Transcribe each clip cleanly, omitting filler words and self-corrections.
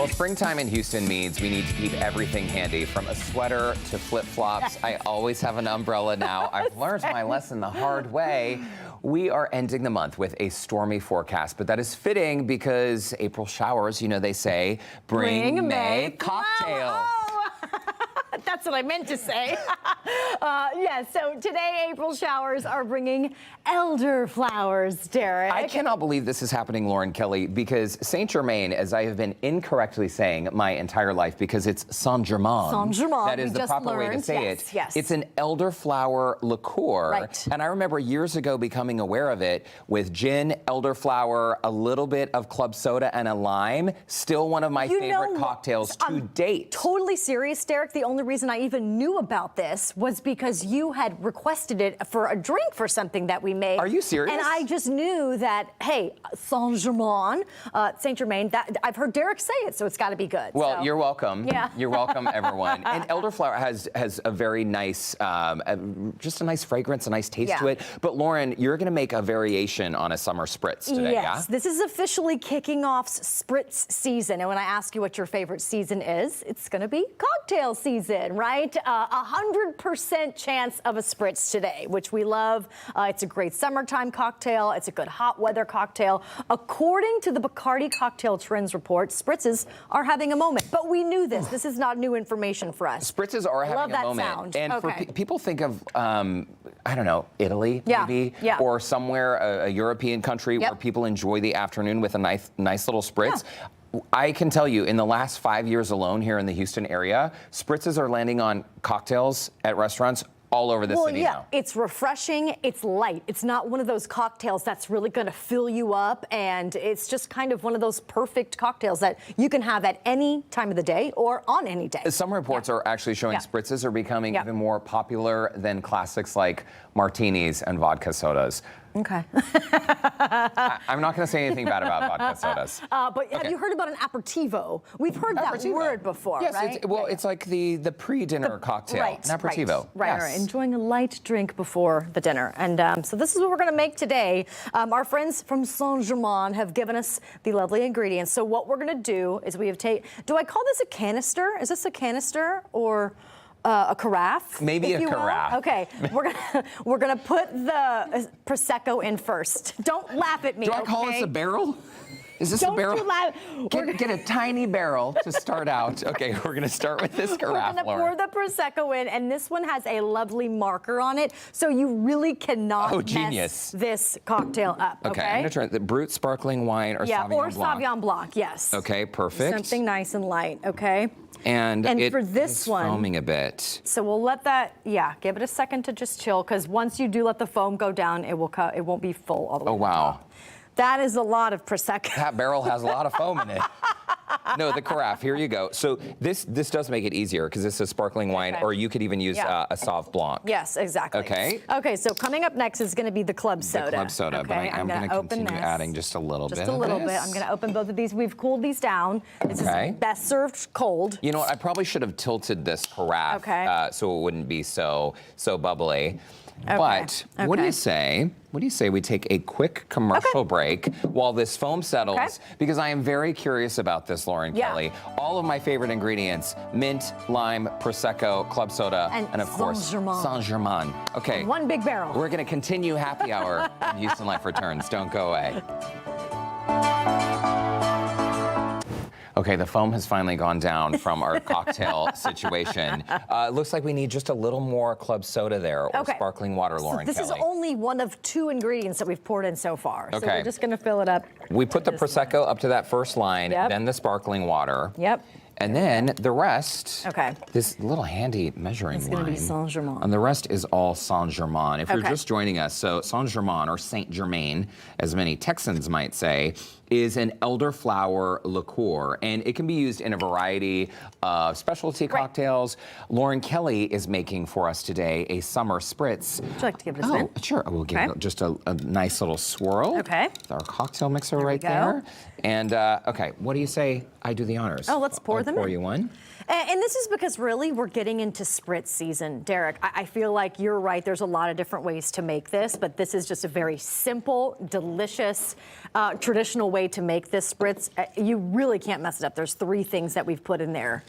Well, springtime in Houston means we need to keep everything handy, from a sweater to flip-flops. I always have an umbrella now. I've learned my lesson the hard way. We are ending the month with a stormy forecast, but that is fitting because April showers, you know, they say, bring May cocktails. That's what I meant to say. Yes, so today April showers are bringing elderflowers, Derek. I cannot believe this is happening, Lauren Kelly, because St Germain, as I have been incorrectly saying my entire life, because it's St Germain. St Germain. That is the proper way to say it. Yes. It's an elderflower liqueur. Right. And I remember years ago becoming aware of it with gin, elderflower, a little bit of club soda, and a lime. Still one of my favorite cocktails to date. Totally serious, Derek. The only reason I even knew about this was because you had requested it for a drink for something that we made. Are you serious? And I just knew that, hey, St Germain, that I've heard Derek say it, so it's got to be good. Well, so. You're welcome. Yeah. You're welcome, everyone. And elderflower has a very nice, just a nice fragrance, a nice taste to it. But Lauren, you're going to make a variation on a summer spritz today, yes, this is officially kicking off spritz season. And when I ask you what your favorite season is, it's going to be cocktail season, right? 100% chance of a spritz today, which we love. It's a great summertime cocktail. It's a good hot weather cocktail. According to the Bacardi Cocktail Trends report, spritzes are having a moment. But we knew this. This is not new information for us. Spritzes are having a moment. Sound. And for people think of, I don't know, Italy maybe, or somewhere, a European country where people enjoy the afternoon with a nice little spritz. I can tell you, in the last 5 years alone here in the Houston area, spritzes are landing on cocktails at restaurants all over the city now. It's refreshing, it's light. It's not one of those cocktails that's really gonna fill you up, and it's just kind of one of those perfect cocktails that you can have at any time of the day or on any day. Some reports are actually showing spritzes are becoming even more popular than classics like martinis and vodka sodas. Okay. I'm not going to say anything bad about vodka sodas. But have you heard about an aperitivo? We've heard that word before, right? Yes, it's like the pre-dinner cocktail, an aperitivo. Right. Enjoying a light drink before the dinner. And so this is what we're going to make today. Our friends from St Germain have given us the lovely ingredients. So what we're going to do is we have do I call this a canister? Is this a canister or a carafe? Maybe a carafe. Okay, we're gonna put the prosecco in first. Don't laugh at me. Do I call this a barrel? Is this a barrel? Get a tiny barrel to start out. Okay, we're gonna start with this carafe. We're gonna pour the prosecco in, and this one has a lovely marker on it, so you really cannot mess this cocktail up. Okay, I'm gonna try the Brut sparkling wine or Sauvignon Blanc. Sauvignon Blanc. Yes. Okay, perfect. Something nice and light. Okay. And for this one, foaming a bit. So we'll let that, give it a second to just chill, because once you do let the foam go down, it won't be full all the way. Oh, wow. That is a lot of prosecco. That barrel has a lot of foam in it. No, the carafe, here you go. So this does make it easier because this is sparkling wine, or you could even use a Sauv Blanc. Yes, exactly. Okay, so coming up next is going to be the club soda. The club soda, but I'm going to continue adding just a little bit. Just a little bit. I'm going to open both of these. We've cooled these down. This is best served cold. You know what? I probably should have tilted this carafe so it wouldn't be so bubbly. But what do you say? What do you say we take a quick commercial break while this foam settles? Because I am very curious about this, Lauren Kelly. All of my favorite ingredients: mint, lime, prosecco, club soda, and of course St Germain. Okay. One big barrel. We're going to continue happy hour when Houston Life returns. Don't go away. Okay, the foam has finally gone down from our cocktail situation. It looks like we need just a little more club soda there, or sparkling water, Lauren Kelly. This is only one of 2 ingredients that we've poured in so far. So we're just going to fill it up. We put the prosecco up to that first line, then the sparkling water. And then the rest, this little handy measuring line. It's going to be St Germain. And the rest is all St Germain. If you're just joining us, so St Germain, or St Germain, as many Texans might say, is an elderflower liqueur, and it can be used in a variety of specialty cocktails. Lauren Kelly is making for us today a summer spritz. Would you like to give it a spin? Sure. We'll give it just a nice little swirl. With our cocktail mixer right there. And, what do you say I do the honors? Let's pour them in. Pour you one. And this is because really we're getting into spritz season. Derek, I feel like you're right. There's a lot of different ways to make this, but this is just a very simple, delicious, traditional way to make this spritz. You really can't mess it up. There's 3 things that we've put in there.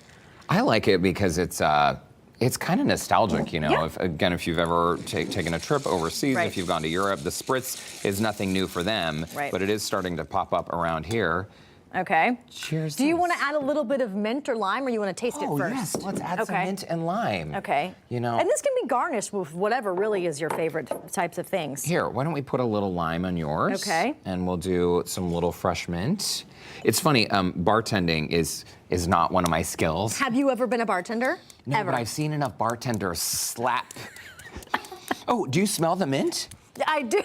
I like it because it's kind of nostalgic, you know. Yeah. If you've ever taken a trip overseas, Right. if you've gone to Europe, the spritz is nothing new for them, Right. but it is starting to pop up around here. Okay. Cheers. Do you want to add a little bit of mint or lime, or you want to taste it Oh, first? yes, let's add some mint and lime. Okay. You know. And this can be garnished with whatever really is your favorite types of things. Here, why don't we put a little lime on yours? Okay. And we'll do some little fresh mint. It's funny, bartending is not one of my skills. Have you ever been a bartender? No, Ever? but I've seen enough bartenders slap. Oh, do you smell the mint? I do.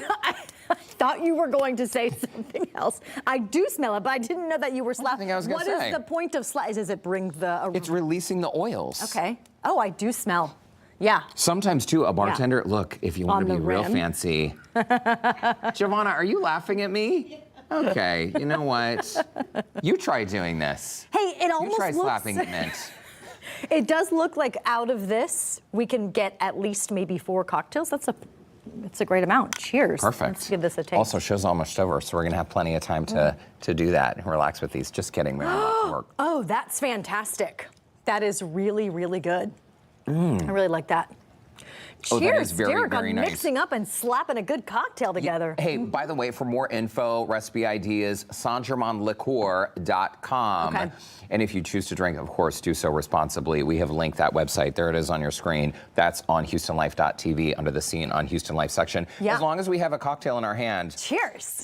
I thought you were going to say something else. I do smell it, but I didn't know that you were slapping. think I was gonna What say. is the point of slap? Does it bring the... It's releasing the oils. Okay. Oh, I do smell. Yeah. Sometimes too, a bartender, look, if you want to On be the real rim. fancy. Giovanna, are you laughing at me? Okay, you know what? You try doing this. Hey, it You almost try looks... slapping the mint. It does look like out of this, we can get at least maybe 4 cocktails. That's a great amount. Cheers. Perfect. Let's give this a taste. Also, show's almost over, so we're gonna have plenty of time to do that and relax with these. Just kidding, Mary, not work. Oh, that's fantastic. That is really, really good. I really like that. Oh, Cheers, that is very, Derek, very on nice. mixing up and slapping a good cocktail together. Hey, by the way, for more info, recipe ideas, stgermainliqueur.com. Okay. And if you choose to drink, of course, do so responsibly. We have linked that website. There it is on your screen. That's on HoustonLife.tv under the Scene on Houston Life section. Yeah. As long as we have a cocktail in our hand. Cheers.